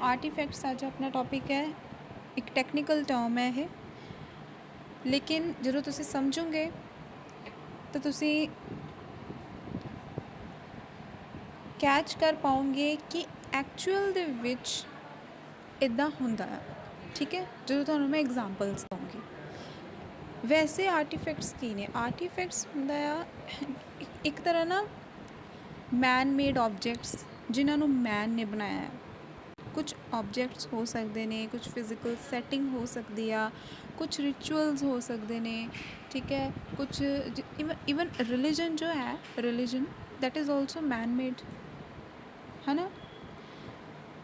Artefacts अज अपना topic है। एक टैक्नीकल टर्म है ये, लेकिन जो तुसी समझोगे तो तुसी कैच कर पाओगे कि एक्चुअल दे विच इदां हुंदा है। ठीक है, जो तुहानूं मैं एग्जाम्पल्स दूँगी। वैसे आर्टिफैक्ट्स की ने, आर्टिफैक्ट्स हुंदा आ एक तरह ना मैन मेड ऑबजैक्ट्स जिन्होंने मैन ने बनाया है। कुछ ऑबजैक्ट्स हो सकते हैं, कुछ फिजिकल सैटिंग हो सकती है, कुछ रिचुअल्स हो सकते हैं। ठीक है, कुछ इवन रिलीजन जो है, religion that is also man made, है ना।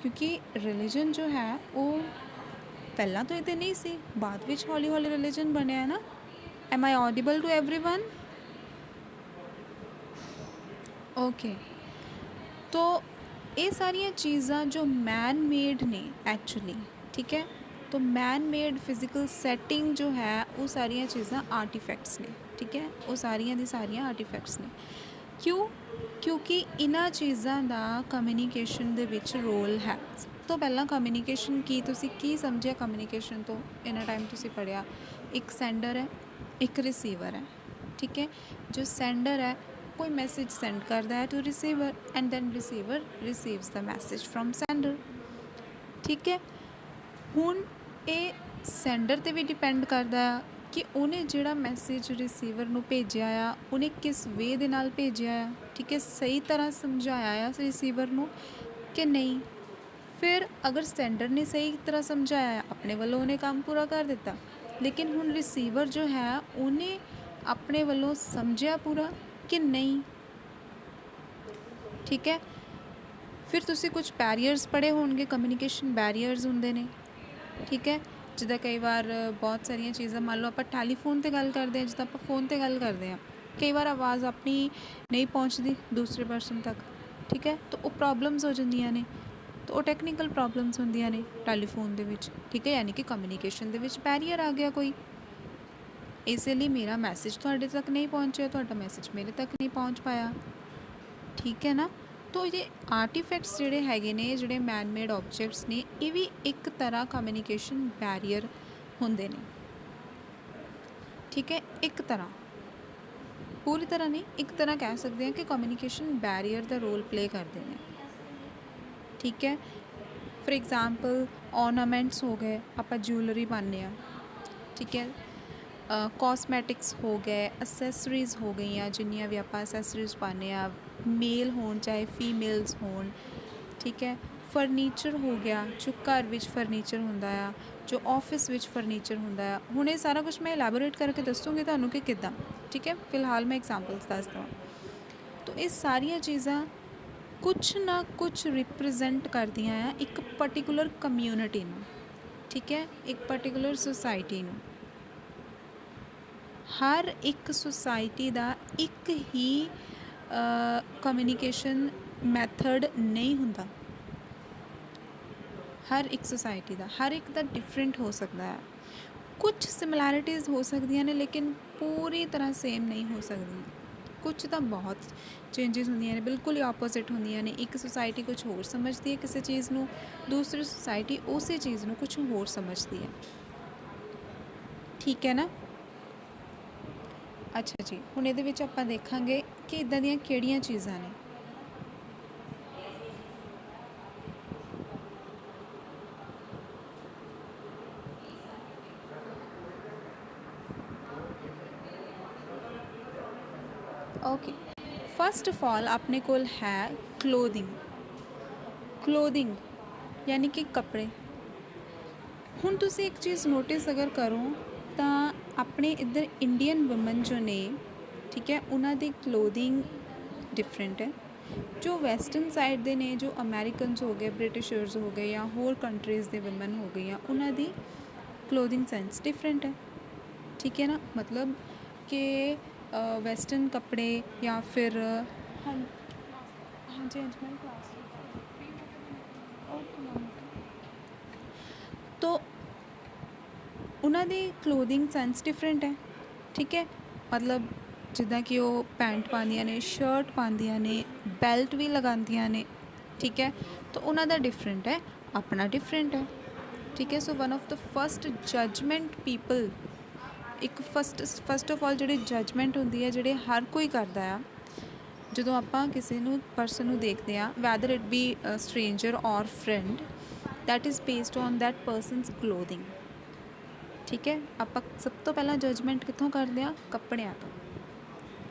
क्योंकि रिलीजन जो है वो पहला तो ये नहीं सी, बाद विच हौली हौली रिलीजन बनया है ना। Am I audible to everyone? Okay, तो ये सारिया चीज़ां जो मैन मेड ने एक्चुअली, ठीक है, तो मैन मेड फिजिकल सैटिंग जो है वो सारिया चीज़ां आर्टिफैक्ट्स ने। ठीक है, वो सारिया दी सारिया आर्टिफैक्ट्स ने। क्यों? क्योंकि इन्हां चीज़ां दा कम्यूनीकेशन दे विच रोल है। सब तो पहला कम्यूनीकेशन की समझिया कम्यूनीकेशन तो इन्ना टाइम तुसी पढ़िया, एक सेंडर है, एक रिसीवर है। ठीक है, जो सेंडर है कोई मैसेज सेंड करता है to receiver and then receiver receives the message from sender. ठीक है, हुण ये सेंडर ते भी डिपेंड करता है कि उन्हें जिहड़ा मैसेज रिसीवर नूं भेजिया आ उन्हें किस वे दे नाल भेजिया आ। ठीक है, सही तरह समझाया आ रिसीवर नूं कि नहीं। फिर अगर सेंडर ने सही तरह समझाया, अपने वालों उन्हें काम पूरा कर दिता, लेकिन हुण रिसीवर जो है उन्हें अपने वालों समझिया पूरा कि नहीं। ठीक है, फिर तुसी कुछ बैरियर्स पढ़े होंगे, कम्यूनीकेशन बैरियर्स होंगे ने। ठीक है, जिदा कई बार बहुत सारिया चीज़ां, मान लो आप टैलीफोन पर गल करते हैं, जिदा आप फोन पर गल करते हैं, कई बार आवाज़ अपनी नहीं पहुँचती दूसरे परसन तक। ठीक है, तो वो प्रॉब्लम्स हो जांदियां ने, तो वो टैक्नीकल प्रॉब्लम्स होंदियां ने टैलीफोन दे विच। ठीक है, यानी कि कम्यूनीकेशन दे विच बैरियर आ गया कोई, इसलिए मेरा मैसेज तुहाडे तक नहीं पहुँचा, तुहाडा मैसेज मेरे तक नहीं पहुँच पाया। ठीक है ना। तो ये आर्टिफैक्ट्स जिहड़े हैगे ने, जिहड़े मैन मेड ऑबजैक्ट्स ने, ये भी एक तरह कम्यूनीकेशन बैरियर होंदे ने। ठीक है, एक तरह, पूरी तरह नहीं, एक तरह कह सकते हैं कि कम्यूनीकेशन बैरियर का रोल प्ले करते हैं। ठीक है, फॉर एग्जाम्पल ऑर्नामेंट्स हो गए, आप ज्वैलरी पाने। ठीक है, कॉस्मैटिक्स हो गए, असैसरीज़ हो गई, जिन्नियां भी आप असैसरीज़ पाने, मेल होन चाहे फीमेल्स होन। ठीक है, फर्नीचर हो गया, जो घर विच फर्नीचर हुंदा आ, जो ऑफिस विच फर्नीचर हुंदा आ। हुण ये सारा कुछ मैं एलैबोरेट करके दसूँगी तुहानूं कि किद्दां। ठीक है, फिलहाल मैं एग्जाम्पल्स दस दवां। तो ये सारिया चीज़ां कुछ ना कुछ रिप्रजेंट करदियां आ एक पर्टिकुलर कम्यूनिटी नूं। ठीक है, एक पर्टिकुलर सोसाइटी नूं। हर एक सोसाइटी का एक ही कम्यूनीकेशन मैथड नहीं हुंदा। हर एक सोसाइटी का, हर एक का डिफरेंट हो सकता है। कुछ सिमिलैरिटीज़ हो सकदियां ने, लेकिन पूरी तरह सेम नहीं हो सकदी। कुछ तो बहुत चेंजिज होंदियां ने, बिल्कुल ही ऑपोजिट होंदियां ने। एक सोसाइटी कुछ होर समझती है किसी चीज़ नूं, दूसरी सोसाइटी उस चीज़ नूं कुछ होर समझती है। ठीक है ना। अच्छा जी, हुण इहदे विच आपां देखांगे कि इदां दियां किहड़ियां चीज़ां ने। ओके, फस्ट ऑफ ऑल अपने कोल है क्लोथिंग। क्लोथिंग यानी कि कपड़े। हुण तुसीं एक चीज़ नोटिस अगर करो तो अपने इधर इंडियन वुमन जो ने, ठीक है, उन्हां दी क्लोथिंग डिफरेंट है। जो वैसटर्न साइड दे ने, जो अमेरिकनस हो गए, ब्रिटिशर्स हो गए, या होर कंट्रीज़ दे वुमन हो गई, उन्हां दी क्लोथिंग सेंस डिफरेंट है। ठीक है ना, मतलब कि वेस्टर्न कपड़े या फिर हाँ हाँ जी मैम क्लास ओके मैम। तो उन्हां दी क्लोथिंग सेंस डिफरेंट है। ठीक है, मतलब जिद्दां कि वो पैंट पांदियां ने, शर्ट पांदियां ने, बैल्ट भी लगांदियां ने। ठीक है, तो उन्होंने डिफरेंट है, अपना डिफरेंट है, ठीक है। So one of the first judgement people, एक फस्ट ऑफ ऑल जी जजमेंट होंगी है जी हर कोई करता है जो आप किसी परसन को देखते हैं, वैदर इट बी स्ट्रेंजर और friend, that is based on that persons clothing, ठीक है। आप सब तो पहला जजमेंट कितों करते हैं, कपड़िया तो।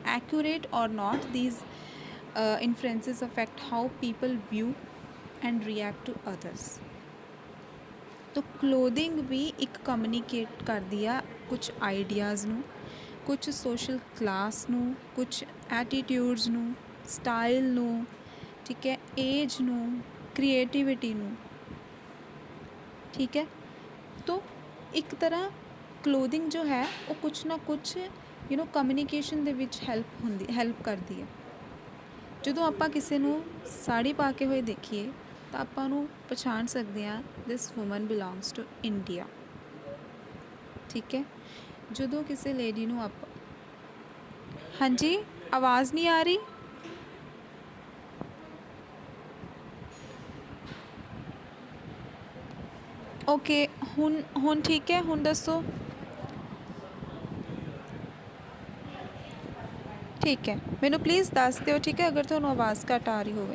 एक्यूरेट और not, these influences affect how people view and react to others. तो क्लोथिंग भी एक कम्यूनीकेट करती है कुछ आइडियाज़ नू, कुछ सोशल क्लास नू, कुछ एटीट्यूड्स नू, स्टाइल नू, ठीक है, एज नू, क्रिएटिविटी नू, ठीक है। तो एक तरह क्लोथिंग जो है वो कुछ ना कुछ कम्यूनीकेशन दे विच हैल्प करती है। ਜਦੋਂ ਆਪਾਂ ਕਿਸੇ ਨੂੰ ਸਾੜੀ ਪਾ ਕੇ ਹੋਏ ਦੇਖੀਏ ਤਾਂ ਆਪਾਂ ਨੂੰ ਪਛਾਣ ਸਕਦੇ ਹਾਂ ਦਿਸ ਵੂਮਨ ਬਿਲੋਂਗਸ ਟੂ ਇੰਡੀਆ, ਠੀਕ ਹੈ। ਜਦੋਂ ਕਿਸੇ ਲੇਡੀ ਨੂੰ ਆਪਾਂ, ਹਾਂਜੀ ਆਵਾਜ਼ ਨਹੀਂ ਆ ਰਹੀ, ਓਕੇ ਹੁਣ ਠੀਕ ਹੈ, ਹੁਣ ਦੱਸੋ, ठीक है। मैनू प्लीज़ दस दो, ठीक है, अगर थोड़ा आवाज़ घट आ रही हो।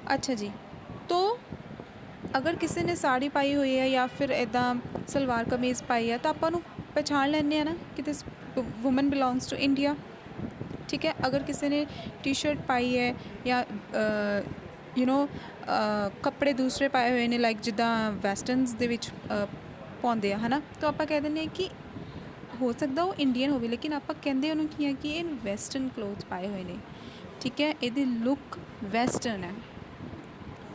अच्छा जी, तो अगर किसी ने साड़ी पाई हुई है या फिर इदा सलवार कमीज़ पाई है तो आपू पहचान लें ना कि this woman belongs to India, ठीक है। अगर किसी ने टी शर्ट पाई है या कपड़े दूसरे पाए हुए हैं लाइक जिदा वैसटर्नस दे विच पाते हैं, है ना, तो आप कह दें कि हो सकता वो इंडियन हो, लेकिन आप कहते उन्होंने की है कि ये वैसटर्न क्लोथ पाए हुए हैं, ठीक है, ये लुक वैसटर्न है।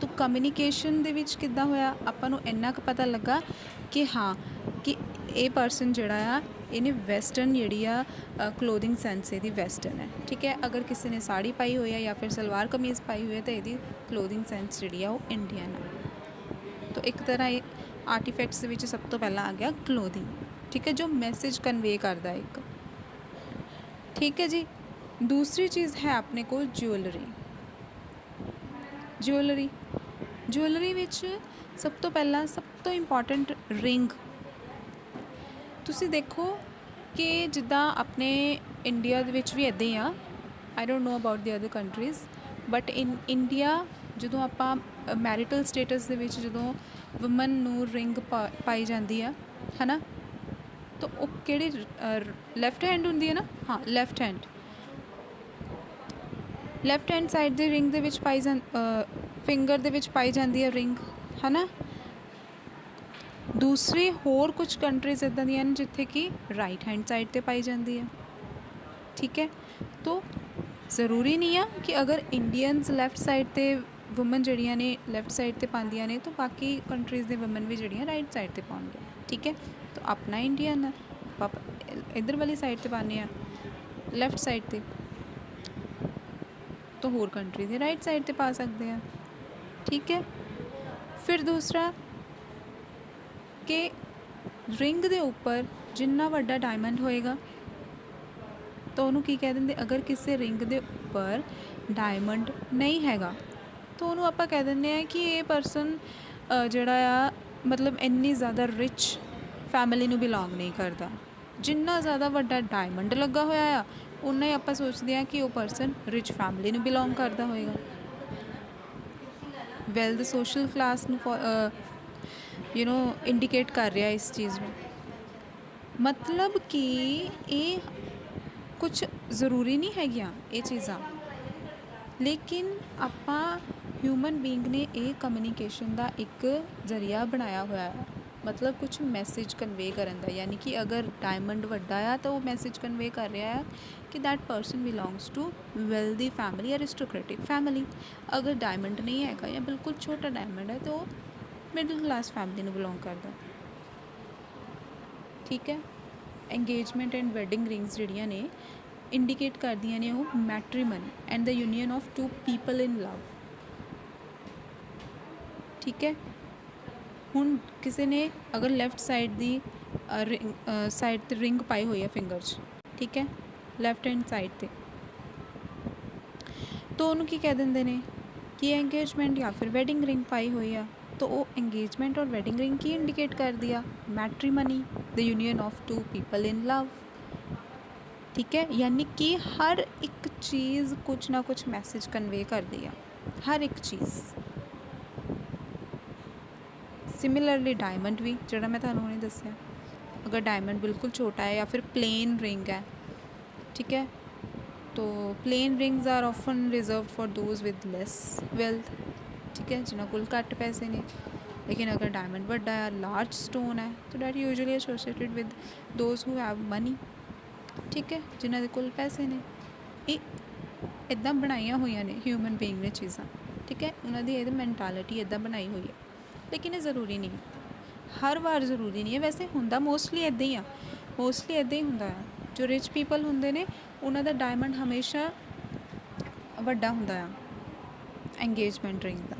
तो कम्यूनीकेशन दे विच किद्दां होया, आपां नूं इन्ना क पता लगा कि हाँ कि ये परसन जिहड़ा आ इन्हें वैसटर्न जिहड़ी आ क्लोथिंग सेंस इहदी वैसटर्न है, ठीक है। अगर किसी ने साड़ी पाई हुई है या फिर सलवार कमीज़ पाई हुई है तो यदी क्लोथिंग सेंस जिहड़ी आ वो इंडियन है। तो एक तरह आर्टिफैक्ट्स विच सब तो पहला आ गया क्लोथिंग, ठीक है, जो मैसेज कन्वे करता है एक, ठीक है जी। दूसरी चीज़ है अपने को ज्वैलरी। ज्वैलरी विच सब तो पहला सब तो इंपॉर्टेंट रिंग। तुसी देखो कि जिद्दां अपने इंडिया दे विच भी इदां ही आ, I don't know about the other countries, but in India जदों आपां मैरिटल स्टेटस दे विच जदों वूमन नूं रिंग पाई जाती है ना, तो वो किहड़ी लैफ्ट हैंड हुंदी है ना, हाँ लैफ्ट हैंड साइड दी रिंग दे विच पाई फिंगर दे विच पाई जाती है रिंग, है ना। दूसरी होर कुछ कंट्रीज़ इदां दी हैं जिथे कि राइट हैंड साइड ते पाई जाती है, ठीक है। तो ज़रूरी नहीं है कि अगर इंडियंस लैफ्ट साइड ते वूमन जड़ियाँ ने लैफ्ट साइड ते पांदियां ने तो बाकी कंट्रीज़ दे वूमन भी जड़ियाँ राइट साइड ते पाउणगे, ठीक है। तो अपना इंडियन है आप इधर वाली साइड ते पाने आ लैफ्ट साइड ते, तो होर कंट्री दे राइट साइड ते पा सकते हैं, ठीक है। फिर दूसरा कि रिंग दे उपर जिन्ना वड्डा डायमंड होएगा तो उन्होंने की कह देंगे, अगर किसी रिंग दे उपर डायमंड नहीं हैगा तो उन्होंने आप कह दें कि ये परसन जड़ा आ मतलब इन्नी ज़्यादा रिच फैमिली नूं बिलोंग नहीं करता। जिन्ना ज़्यादा वड्डा डायमंड लगा होया आ उन्ना ही आप सोचते हैं कि वो परसन रिच फैमिली नूं बिलोंग करता होएगा। वेल्थ सोशल क्लास इंडिकेट कर रहा है इस चीज़ में, मतलब कि ये कुछ ज़रूरी नहीं हैगियां ये चीज़ां, लेकिन आपां ह्यूमन बीइंग ने ये कम्यूनीकेशन का एक जरिया बनाया हुआ है, मतलब कुछ मैसेज कन्वे करन दा, यानी कि अगर डायमंड वड्डा आ तो वो मैसेज कन्वे कर रहा है कि that person belongs to wealthy family, aristocratic family. अगर डायमंड नहीं है या बिल्कुल छोटा डायमंड है तो मिडिल क्लास फैमिली में बिलोंग करता, ठीक है। एंगेजमेंट एंड वैडिंग रिंग्स जड़ियाँ ने इंडिकेट कर दियाँ ने वो matrimony and the union of two people in love, ठीक है। हुण किसी ने अगर लैफ्ट साइड दी साइड ते रिंग पाई हुई है फिंगर च, ठीक है, लैफ्ट हैंड साइड ते, तो ਉਹਨੂੰ ਕੀ ਕਹਿ ਦਿੰਦੇ ਨੇ ਕਿ ਐਂਗੇਜਮੈਂਟ ਜਾਂ ਫਿਰ ਵੈਡਿੰਗ ਰਿੰਗ ਪਾਈ ਹੋਈ ਆ। तो वो एंगेजमेंट और वेडिंग रिंग की इंडिकेट कर दिया, matrimony, the union of two people in love. ठीक है, यानी कि हर एक चीज़ कुछ ना कुछ मैसेज कन्वे कर दिया, हर एक चीज़। सिमिलरली डायमंड भी जोड़ा मैं थानू नहीं दसिया, अगर डायमंड बिल्कुल छोटा है या फिर प्लेन रिंग है, ठीक है, तो plain rings are often reserve for those with less wealth, ठीक है, जिन्होंने कोल घट पैसे ने। लेकिन अगर डायमंड वड्डा है, लार्ज स्टोन है, तो that usually एसोसीएटेड with those who have money, ठीक है, जिन्हों के कोल पैसे ने। ये इदा बनाइया हुई ने ह्यूमन बीइंग ने चीज़ां, ठीक है, उन्होंने ये मैंटालिटी इदा बनाई हुई है। लेकिन ये ज़रूरी नहीं, हर बार ज़रूरी नहीं है। वैसे होंदा मोस्टली इदा ही आ, मोस्टली इदा ही होंदा है। जो रिच पीपल होंदे ने उन्हों का डायमंड हमेशा वड्डा होंदा है एंगेजमेंट रिंग का,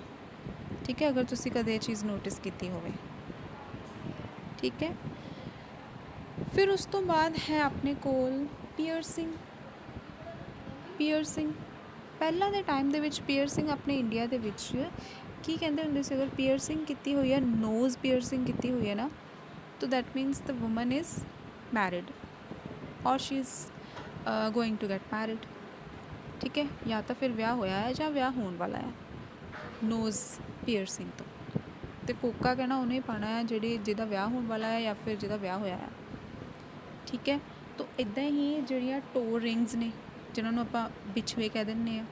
ठीक है, अगर तुसी कदे ये चीज़ नोटिस की होवे, ठीक है। फिर उस तो बाद है अपने कोल पियरसिंग। पियरसिंग पहला दे टाइम दे विच पियरसिंग अपने इंडिया दे विच की कहंदे हुंदे सी, अगर पियरसिंग की हुई है, नोज़ पियरसिंग की हुई है ना, तो that means the woman is married और she is going to get married, ठीक है, या तो फिर विआह होया है या विआह होने वाला है नोज़ पियरसिंग तो कोका कहना उन्हें पाना है जिहड़ी जिहदा विआह होने वाला है या फिर जिहदा विआह होया है, ठीक है। तो इदां ही जिहड़ियां टो रिंग्स ने जिन्होंने आपां बिछवे कह दिंदे आ,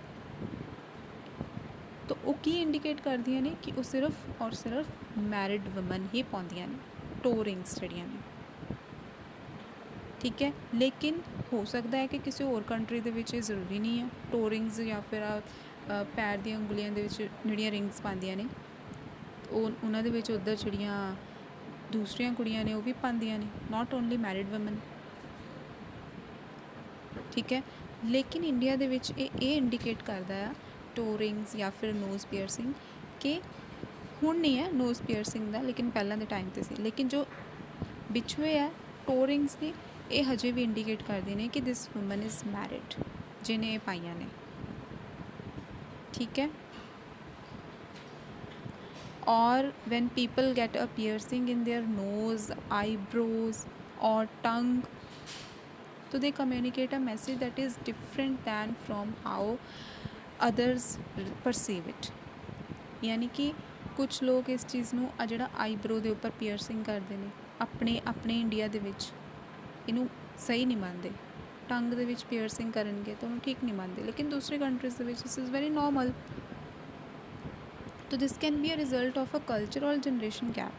तो वो की इंडिकेट करदियां ने कि वो सिर्फ और सिर्फ मैरिड वुमन ही पाउंदियां ने टो रिंग्स जिहड़ियां ने, ठीक है। लेकिन हो सकता है कि किसी होर कंट्री दे विच ज़रूरी नहीं है टो रिंग्स या फिर पैर दी उंगलियां दे विच जिहड़ियां रिंग्स पांदियां ने उन्हां दे विच उधर जिहड़ियां दूसरियां कुड़ियां ने वो भी पांदियां ने, नॉट ओनली मैरिड वुमन, ठीक है। लेकिन इंडिया दे विच ये इंडिकेट करदा है टो रिंग्स या फिर नोज़ पियरसिंग कि हुण नहीं है नोज़ पियरसिंग दा, लेकिन पहलां दे टाइम ते सी। लेकिन जो बिछुए है टो रिंग्स ने ये हजे भी इंडिकेट करदे ने कि दिस वुमन इज़ मैरिड जिन्हें ये पाइयां ने, ठीक है। और when people get a piercing in their nose, eyebrows or tongue, so they communicate a message that is different than from how others perceive it। यानी कि कुछ लोग इस चीज़ नूं आ जिहड़ा आईब्रो दे उपर पियरसिंग करते हैं अपने अपने इंडिया दे विच इनू सही नहीं मानते, टंग दे विच पियरसिंग करनगे तो उन्हें ठीक नहीं मानते, लेकिन दूसरी countries they which this is very normal. So this can be a result of a cultural generation gap,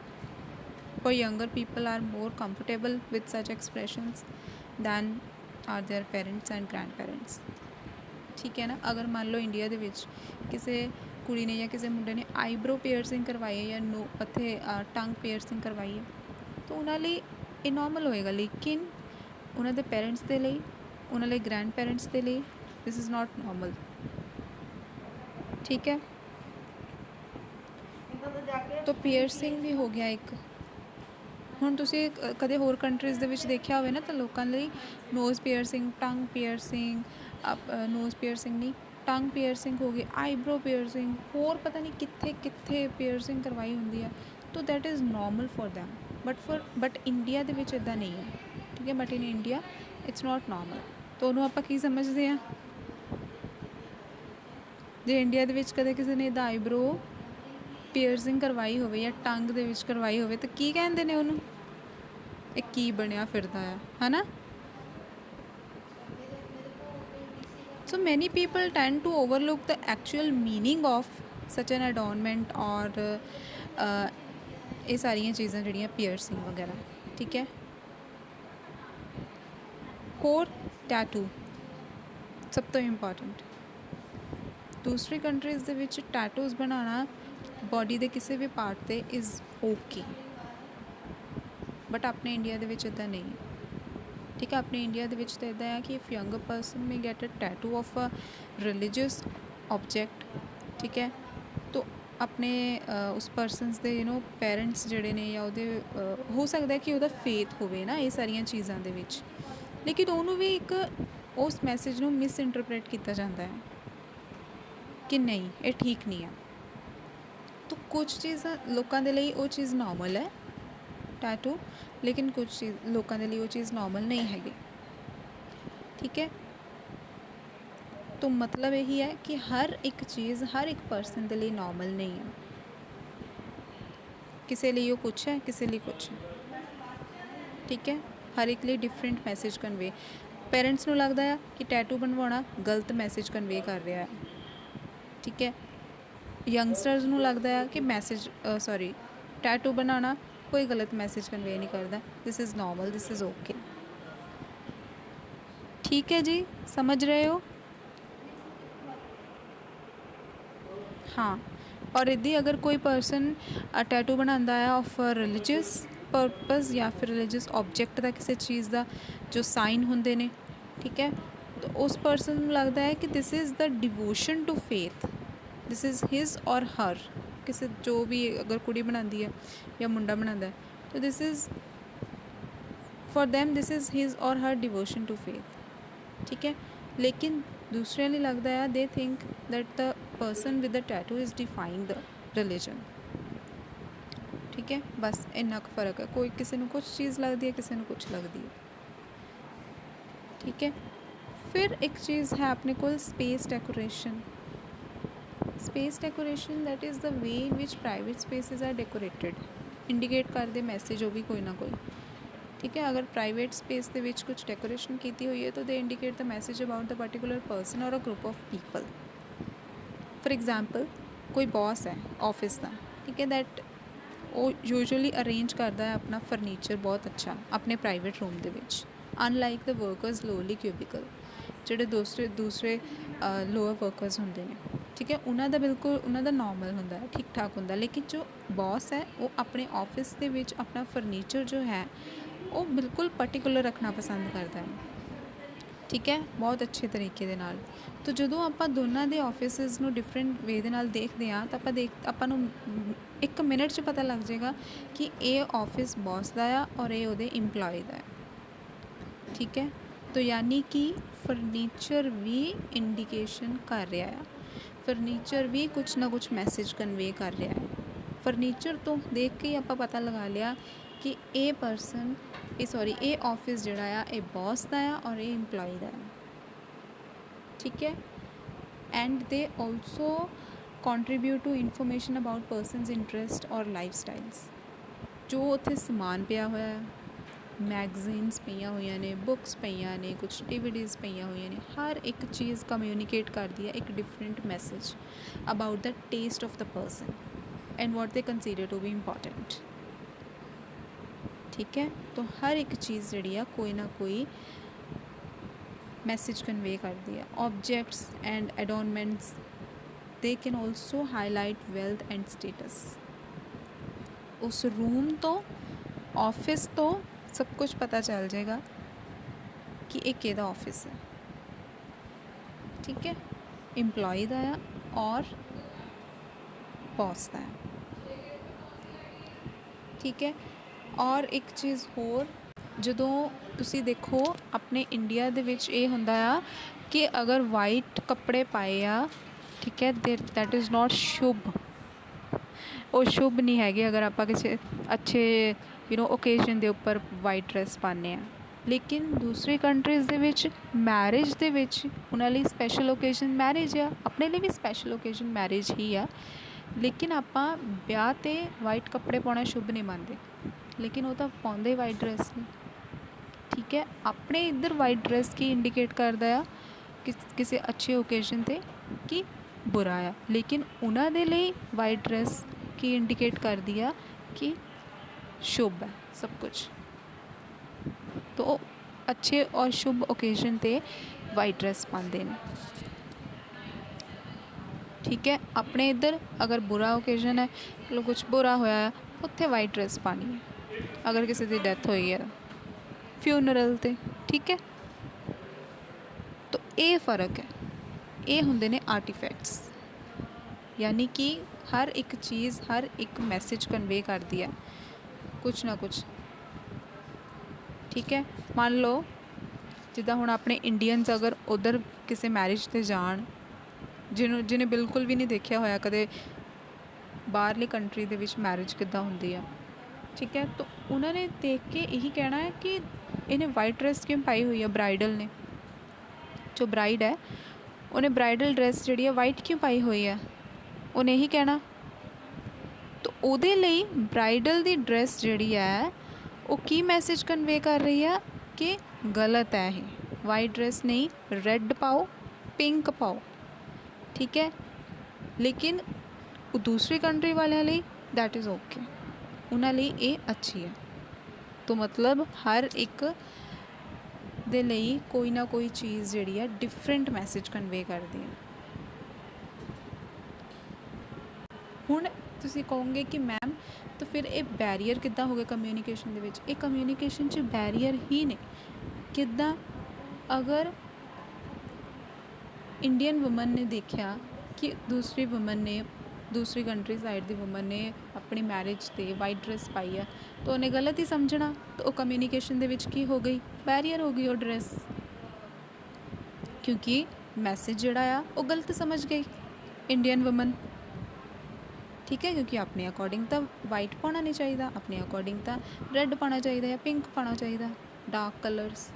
for younger people are more comfortable with such expressions than are their parents and grandparents, ठीक है ना। अगर मान लो India दे विच किसी कुड़ी ने या किसी मुंडे ने आईब्रो पियरसिंग करवाई है या नो उत्थे टंग पियरसिंग करवाई है तो उन्हां लई ये नॉर्मल होएगा, लेकिन उन्हां दे पेरेंट्स दे लई उन्हां लई ग्रैंड पेरेंट्स दे लई दिस इज़ नॉट नॉर्मल, ठीक है। तो पियरसिंग भी हो गया एक। हुण तुसीं कदे होर कंट्रीज़ दे विच देखिया होवे ना तो लोकां लई नोज़ पियरसिंग, टंग पियरसिंग, नोज़ पियरसिंग नहीं टंग पियरसिंग हो गई, आईब्रो पियरसिंग, होर पता नहीं कित्थे कित्थे पियरसिंग करवाई हुंदी है, तो that is normal for them. But India दे विच इदां नहीं है, ठीक है। But in India it's not normal. तो उन्होंने आपां की समझदे आ, जे इंडिया दे विच कदे किसी ने इदां आईब्रो पियरसिंग करवाई होवे या टंग दे विच करवाई होवे तो की कहंदे ने उहनूं, ये की बनिया फिरदा है ना। So many people tend to overlook the actual meaning of such an adornment और ये सारियां चीज़ां जिहड़ियां पियरसिंग वगैरह, ठीक है। होर टैटू सब तो इंपॉर्टेंट, दूसरी कंट्रीज़ दे विच टैटूज़ बनाना बॉडी दे किसी भी पार्ट ते इज़ ओके, बट अपने इंडिया दे विच इदां नहीं है, ठीक है। अपने इंडिया दे विच तो इदां है कि इफ़ यंगर पर्सन में get a tattoo of a religious object, ठीक है, तो अपने उस परसनस दे पेरेंट्स जिहड़े ने या उहदे हो सकता है कि उहदा फेथ होवे ना ये सारियां चीज़ां दे विच, लेकिन उहनूं भी एक उस मैसेज नूं मिस इंटरप्रेट किया जाता है, कि नहीं ये ठीक नहीं है। तो कुछ चीज़ लोगों के लिए वो चीज़ नॉर्मल है टैटू, लेकिन कुछ चीज़ लोगों के लिए वो चीज़ नॉर्मल नहीं हैगी। ठीक है, तो मतलब यही है कि हर एक चीज़ हर एक पर्सन के लिए नॉर्मल नहीं है। किसी लिए वो कुछ है, किसी लिए कुछ है। ठीक है, हर एक लिए डिफरेंट मैसेज कन्वे। पेरेंट्स नूं लगदा है कि टैटू बनवाना गलत मैसेज कन्वे कर रहा है। ठीक है, यंगस्टर्स नूं लगदा है कि मैसेज सॉरी टैटू बनाना कोई गलत मैसेज कन्वे नहीं करता, this is normal, this is okay. ठीक है जी, समझ रहे हो? हाँ, और यदि अगर कोई पर्सन टैटू बनाता है ऑफ रिलीजियस पर्पज़ या फिर रिलीजियस ऑब्जेक्ट का किसी चीज़ का जो साइन होंगे ने, ठीक है, तो उस पर्सन को लगता है कि this is the devotion to faith, this is his or her, किसी जो भी अगर कुड़ी बनाती है या मुंडा बनाता है, तो this is for them, this is his or her devotion to faith. ठीक है, लेकिन दूसरे लिए लगता है they think that the person with the tattoo is defying the religion. ठीक है, बस इन्ना क फर्क है, कोई किसी को कुछ चीज़ लगती है, किसी को कुछ लगती है। ठीक है, फिर एक चीज़ है अपने को space decoration. Space decoration that is the way in which private spaces are decorated, indicate कर दे मैसेज हो भी कोई ना कोई। ठीक है, अगर प्राइवेट स्पेस के विच कुछ डेकोरेशन की हुई है तो they indicate the message about the particular person और a group of people. For example कोई बॉस है ऑफिस का, ठीक है, दैट वो यूजुअली अरेंज करता है अपना फर्नीचर बहुत अच्छा अपने प्राइवेट रूम के विच, अनलाइक द वर्कर्स लोअरली क्यूबिकल ਜਿਹੜੇ दूसरे लोअर वर्कर्स होंगे ने। ठीक है, उन्होंने बिल्कुल उन्होंने नॉर्मल होंगे, ठीक ठाक होंगे, लेकिन जो बॉस है वो अपने ऑफिस के विच अपना फर्नीचर जो है वो बिल्कुल पर्टिकुलर रखना पसंद करता है। ठीक है, बहुत अच्छे तरीके दे नाल। तो ਜਦੋਂ ਆਪਾਂ ਦੋਨਾਂ ਦੇ ਆਫਿਸਿਸ ਨੂੰ ਡਿਫਰੈਂਟ ਵੇ ਦੇ ਨਾਲ ਦੇਖਦੇ ਹਾਂ ਤਾਂ ਆਪਾਂ ਨੂੰ 1 ਮਿੰਟ 'ਚ ਪਤਾ ਲੱਗ ਜਾਏਗਾ ਕਿ ਇਹ ਆਫਿਸ ਬੌਸ ਦਾ ਆ ਔਰ ਇਹ ਉਹਦੇ ਇੰਪਲੋਈ ਦਾ ਹੈ। ਠੀਕ ਹੈ, तो यानी कि फर्नीचर भी इंडिकेशन कर रहा है, फर्नीचर भी कुछ ना कुछ मैसेज कन्वे कर रहा है। फर्नीचर तो देख के ही आप पता लगा लिया कि ये पर्सन ये ऑफिस जोड़ा आ ये बॉस का आ और ये इंप्लॉय का है। ठीक है, and they also contribute to information about persons interest और लाइफ स्टाइल्स। जो उत्थे समान पिया हुआ है, मैगजीन्स पईयां हुई ने, बुक्स पईयां ने, कुछ DVDs पईयां हुई ने, हर एक चीज़ कम्यूनिकेट करती है एक different message about the taste of the person and what they consider to be important. ठीक है, तो हर एक चीज़ जी है कोई ना कोई मैसेज कन्वे करती है। Objects and adornments they can also highlight wealth and status. उस रूम तो ऑफिस तो सब कुछ पता चल जाएगा कि एक केदा ऑफिस है। ठीक है, इंप्लॉय का है और बॉस का है। ठीक है, और एक चीज़ होर ਜਦੋਂ ਤੁਸੀਂ ਦੇਖੋ ਆਪਣੇ ਇੰਡੀਆ ਦੇ ਵਿੱਚ ਇਹ ਹੁੰਦਾ ਆ ਕਿ ਅਗਰ ਵਾਈਟ ਕੱਪੜੇ ਪਾਏ ਆ, ਠੀਕ ਹੈ, ਦੈਟ ਇਜ਼ ਨਾਟ ਸ਼ੁਭ। ਉਹ ਸ਼ੁਭ ਨਹੀਂ ਹੈਗੇ ਅਗਰ ਆਪਾਂ ਕਿਸੇ ਅੱਛੇ ਓਕੇਜ਼ਨ ਦੇ ਉੱਪਰ ਵਾਈਟ ਡਰੈਸ ਪਾਉਂਦੇ ਹਾਂ। ਲੇਕਿਨ ਦੂਸਰੀ ਕੰਟਰੀਜ਼ ਦੇ ਵਿੱਚ ਮੈਰਿਜ ਦੇ ਵਿੱਚ ਉਹਨਾਂ ਲਈ ਸਪੈਸ਼ਲ ਓਕੇਜ਼ਨ ਮੈਰਿਜ ਆ, ਆਪਣੇ ਲਈ ਵੀ ਸਪੈਸ਼ਲ ਓਕੇਜ਼ਨ ਮੈਰਿਜ ਹੀ ਆ, ਲੇਕਿਨ ਆਪਾਂ ਵਿਆਹ 'ਤੇ ਵਾਈਟ ਕੱਪੜੇ ਪਾਉਣਾ ਸ਼ੁਭ ਨਹੀਂ ਮੰਨਦੇ, ਲੇਕਿਨ ਉਹ ਤਾਂ ਪਾਉਂਦੇ ਵਾਈਟ ਡਰੈਸ ਨੇ। ठीक है, अपने इधर वाइट ड्रेस की इंडिकेट करता है किसी अच्छे ओकेजन पे कि बुरा है, लेकिन उन्होंने लिए वाइट ड्रेस की इंडिकेट कर दिया कि शुभ है सब कुछ। तो अच्छे और शुभ ओकेजन पे वाइट ड्रेस पाते हैं। ठीक है, अपने इधर अगर बुरा ओकेजन है, मतलब कुछ बुरा होया है, उत्थे वाइट ड्रेस पानी है अगर किसी की डेथ हुई है फ्यूनरल ते। ठीक है, तो ये फ़र्क है, ये होंदे ने आर्टिफैक्ट्स, यानी कि हर एक चीज़ हर एक मैसेज कन्वे करती है कुछ ना कुछ। ठीक है, मान लो जिदा हुण अपने इंडियंस अगर उधर किसी मैरिज ते जान ਜਿਹਨੇ ਬਿਲਕੁਲ ਵੀ ਨਹੀਂ ਦੇਖਿਆ ਹੋਇਆ ਕਦੇ ਬਾਹਰਲੀ ਕੰਟਰੀ ਦੇ ਵਿੱਚ ਮੈਰਿਜ ਕਿੱਦਾਂ ਹੁੰਦੀ ਆ, ਠੀਕ ਹੈ। ਤਾਂ ਉਹਨਾਂ ਨੇ ਦੇਖ ਕੇ ਇਹੀ ਕਹਿਣਾ ਹੈ ਕਿ ਇਹਨੇ ਵਾਈਟ ਡਰੈਸ ਕਿਉਂ ਪਾਈ ਹੋਈ ਆ, ਬਰਾਈਡਲ ਨੇ, ਜੋ ਬਰਾਈਡ ਹੈ ਉਹਨੇ ਬਰਾਈਡਲ ਡਰੈਸ ਜਿਹੜੀ ਹੈ ਵਾਈਟ ਕਿਉਂ ਪਾਈ ਹੋਈ ਹੈ, ਉਹਨੇ ਇਹੀ ਕਹਿਣਾ। ਤਾਂ ਉਹਦੇ ਲਈ ਬਰਾਈਡਲ ਦੀ ਡਰੈਸ ਜਿਹੜੀ ਹੈ ਉਹ ਕੀ ਮੈਸੇਜ ਕਨਵੇ ਕਰ ਰਹੀ ਆ ਕਿ ਗਲਤ ਹੈ, ਇਹ ਵਾਈਟ ਡਰੈਸ ਨਹੀਂ, ਰੈੱਡ ਪਾਓ, ਪਿੰਕ ਪਾਓ, ਠੀਕ ਹੈ। ਲੇਕਿਨ ਉਹ ਦੂਸਰੀ ਕੰਟਰੀ ਵਾਲਿਆਂ ਲਈ ਦੈਟ ਇਜ਼ ਓਕੇ, ਉਹਨਾਂ ਲਈ ਇਹ ਅੱਛੀ ਹੈ। ਤਾਂ ਮਤਲਬ ਹਰ ਇੱਕ ਦੇ ਲਈ ਕੋਈ ਨਾ ਕੋਈ ਚੀਜ਼ ਜਿਹੜੀ ਹੈ ਡਿਫਰੈਂਟ ਮੈਸੇਜ ਕਨਵੇ ਕਰਦੀ ਹੈ। ਹੁਣ ਤੁਸੀਂ ਕਹੋਗੇ ਕਿ ਮੈਮ ਤਾਂ ਫਿਰ ਇਹ ਬੈਰੀਅਰ ਕਿੱਦਾਂ ਹੋ ਗਿਆ ਕਮਿਊਨੀਕੇਸ਼ਨ ਦੇ ਵਿੱਚ? ਇਹ ਕਮਿਊਨੀਕੇਸ਼ਨ 'ਚ ਬੈਰੀਅਰ ਹੀ ਨੇ। ਕਿੱਦਾਂ? ਅਗਰ ਇੰਡੀਅਨ ਵੂਮਨ ਨੇ ਦੇਖਿਆ ਕਿ ਦੂਸਰੀ ਵੂਮਨ ਨੇ, ਦੂਸਰੀ ਕੰਟਰੀ ਸਾਈਡ ਦੀ ਵੂਮਨ ਨੇ ਆਪਣੀ ਮੈਰਿਜ 'ਤੇ ਵਾਈਟ ਡਰੈਸ ਪਾਈ ਆ, ਤਾਂ ਉਹਨੇ ਗਲਤ ਹੀ ਸਮਝਣਾ। ਤਾਂ ਉਹ ਕਮਿਊਨੀਕੇਸ਼ਨ ਦੇ ਵਿੱਚ ਕੀ ਹੋ ਗਈ? ਬੈਰੀਅਰ ਹੋ ਗਈ ਉਹ ਡਰੈਸ, ਕਿਉਂਕਿ ਮੈਸੇਜ ਜਿਹੜਾ ਆ ਉਹ ਗਲਤ ਸਮਝ ਗਈ ਇੰਡੀਅਨ ਵੂਮਨ, ਠੀਕ ਹੈ। ਕਿਉਂਕਿ ਆਪਣੇ ਅਕੋਰਡਿੰਗ ਤਾਂ ਵਾਈਟ ਪਾਉਣਾ ਨਹੀਂ ਚਾਹੀਦਾ, ਆਪਣੇ ਅਕੋਰਡਿੰਗ ਤਾਂ ਰੈੱਡ ਪਾਉਣਾ ਚਾਹੀਦਾ ਜਾਂ ਪਿੰਕ ਪਾਉਣਾ ਚਾਹੀਦਾ, ਡਾਰਕ ਕਲਰਸ,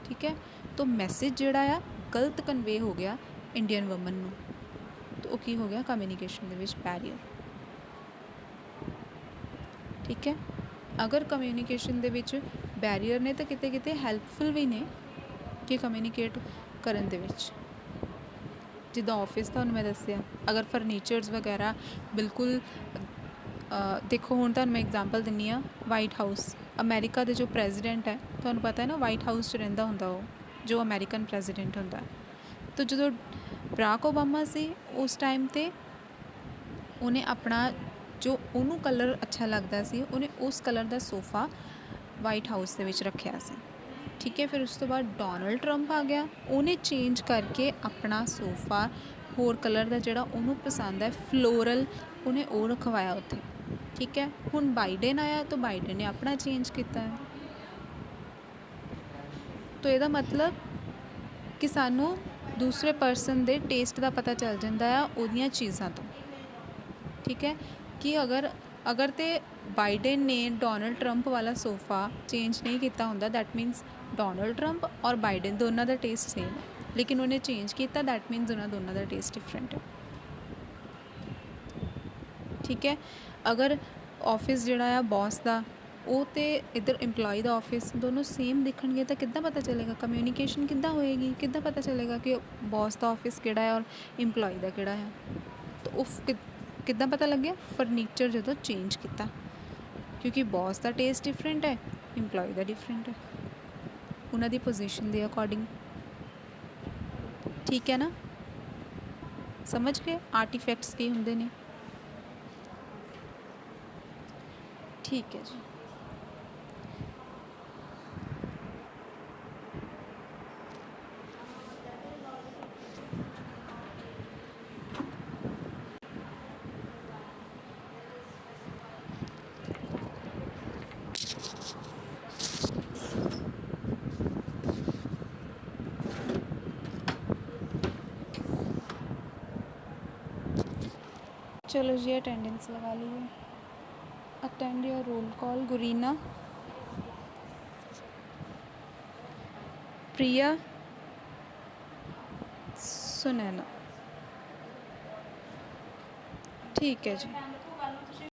ਠੀਕ ਹੈ। ਤਾਂ ਮੈਸੇਜ ਜਿਹੜਾ ਆ ਗਲਤ ਕਨਵੇ ਹੋ ਗਿਆ ਇੰਡੀਅਨ ਵੂਮਨ ਨੂੰ, ਤਾਂ ਉਹ ਕੀ ਹੋ ਗਿਆ ਕਮਿਊਨੀਕੇਸ਼ਨ ਦੇ ਵਿੱਚ ਬੈਰੀਅਰ, ਠੀਕ ਹੈ। ਅਗਰ ਕਮਿਊਨੀਕੇਸ਼ਨ ਦੇ ਵਿੱਚ ਬੈਰੀਅਰ ਨੇ ਤਾਂ ਕਿਤੇ ਕਿਤੇ ਹੈਲਪਫੁਲ ਵੀ ਨੇ ਕਿ ਕਮਿਊਨੀਕੇਟ ਕਰਨ ਦੇ ਵਿੱਚ। ਜਿੱਦਾਂ ਆਫਿਸ ਤੁਹਾਨੂੰ ਮੈਂ ਦੱਸਿਆ, ਅਗਰ ਫਰਨੀਚਰਸ ਵਗੈਰਾ ਬਿਲਕੁਲ ਦੇਖੋ, ਹੁਣ ਤੁਹਾਨੂੰ ਮੈਂ ਐਗਜ਼ਾਮਪਲ ਦਿੰਦੀ ਹਾਂ, ਵਾਈਟ ਹਾਊਸ, ਅਮੈਰੀਕਾ ਦੇ ਜੋ ਪ੍ਰੈਜ਼ੀਡੈਂਟ ਹੈ, ਤੁਹਾਨੂੰ ਪਤਾ ਹੈ ਨਾ ਵਾਈਟ ਹਾਊਸ 'ਚ ਰਹਿੰਦਾ ਹੁੰਦਾ ਉਹ, ਜੋ ਅਮੈਰੀਕਨ ਪ੍ਰੈਜ਼ੀਡੈਂਟ ਹੁੰਦਾ। ਤਾਂ ਜਦੋਂ ਬਰਾਕ ਓਬਾਮਾ ਸੀ ਉਸ ਟਾਈਮ 'ਤੇ ਉਹਨੇ ਆਪਣਾ ਜੋ ਉਹਨੂੰ ਕਲਰ ਅੱਛਾ ਲੱਗਦਾ ਸੀ, ਉਹਨੇ ਉਸ ਕਲਰ ਦਾ ਸੋਫਾ ਵਾਈਟ ਹਾਊਸ ਦੇ ਵਿੱਚ ਰੱਖਿਆ ਸੀ, ਠੀਕ ਹੈ। ਫਿਰ ਉਸ ਤੋਂ ਬਾਅਦ ਡੋਨਲਡ ਟਰੰਪ ਆ ਗਿਆ, ਉਹਨੇ ਚੇਂਜ ਕਰਕੇ ਆਪਣਾ ਸੋਫਾ ਹੋਰ ਕਲਰ ਦਾ ਜਿਹੜਾ ਉਹਨੂੰ ਪਸੰਦ ਹੈ, ਫਲੋਰਲ, ਉਹਨੇ ਉਹ ਰਖਵਾਇਆ ਉੱਥੇ, ਠੀਕ ਹੈ। ਹੁਣ ਬਾਈਡਨ ਆਇਆ ਤਾਂ ਬਾਈਡਨ ਨੇ ਆਪਣਾ ਚੇਂਜ ਕੀਤਾ ਹੈ। ਤਾਂ ਇਹਦਾ ਮਤਲਬ ਕਿ ਸਾਨੂੰ ਦੂਸਰੇ ਪਰਸਨ ਦੇ ਟੇਸਟ ਦਾ ਪਤਾ ਚੱਲ ਜਾਂਦਾ ਆ ਉਹਦੀਆਂ ਚੀਜ਼ਾਂ ਤੋਂ, ਠੀਕ ਹੈ। ਕਿ ਅਗਰ ਤੇ ਬਾਈਡਨ ਨੇ ਡੋਨਲਡ ਟਰੰਪ ਵਾਲਾ ਸੋਫਾ ਚੇਂਜ ਨਹੀਂ ਕੀਤਾ ਹੁੰਦਾ, ਦੈਟ ਮੀਨਸ ਡੋਨਲਡ ਟਰੰਪ ਔਰ ਬਾਈਡਨ ਦੋਨਾਂ ਦਾ ਟੇਸਟ ਸੇਮ ਹੈ, ਲੇਕਿਨ ਉਹਨੇ ਚੇਂਜ ਕੀਤਾ, ਦੈਟ ਮੀਨਸ ਉਹਨਾਂ ਦੋਨਾਂ ਦਾ ਟੇਸਟ ਡਿਫਰੈਂਟ ਹੈ, ਠੀਕ ਹੈ। ਅਗਰ ਆਫਿਸ ਜਿਹੜਾ ਆ ਬੌਸ ਦਾ, ਉਹ ਅਤੇ ਇੱਧਰ ਇੰਪਲੋਈ ਦਾ ਆਫਿਸ ਦੋਨੋਂ ਸੇਮ ਦਿਖਣਗੇ ਤਾਂ ਕਿੱਦਾਂ ਪਤਾ ਚੱਲੇਗਾ? ਕਮਿਊਨੀਕੇਸ਼ਨ ਕਿੱਦਾਂ ਹੋਏਗੀ? ਕਿੱਦਾਂ ਪਤਾ ਚੱਲੇਗਾ ਕਿ ਬੌਸ ਦਾ ਆਫਿਸ ਕਿਹੜਾ ਹੈ ਔਰ ਇੰਪਲੋਈ ਦਾ ਕਿਹੜਾ ਹੈ? ਤਾਂ ਉਹ ਕਿੱਦਾਂ ਪਤਾ ਲੱਗਿਆ? ਫਰਨੀਚਰ ਜਦੋਂ ਚੇਂਜ ਕੀਤਾ, ਕਿਉਂਕਿ ਬੌਸ ਦਾ ਟੇਸਟ ਡਿਫਰੈਂਟ ਹੈ, ਇੰਪਲੋਈ ਦਾ ਡਿਫਰੈਂਟ ਹੈ, ਉਹਨਾਂ ਦੀ ਪੋਜੀਸ਼ਨ ਦੇ ਅਕੋਰਡਿੰਗ, ਠੀਕ ਹੈ ਨਾ? ਸਮਝ ਗਏ ਆਰਟੀਫੈਕਟਸ ਕੀ ਹੁੰਦੇ ਨੇ? ਠੀਕ ਹੈ ਜੀ। चलो जी, अटेंडेंस लगा ली है। Attend your roll call. Gurina, Priya, Sunaina, ठीक है जी।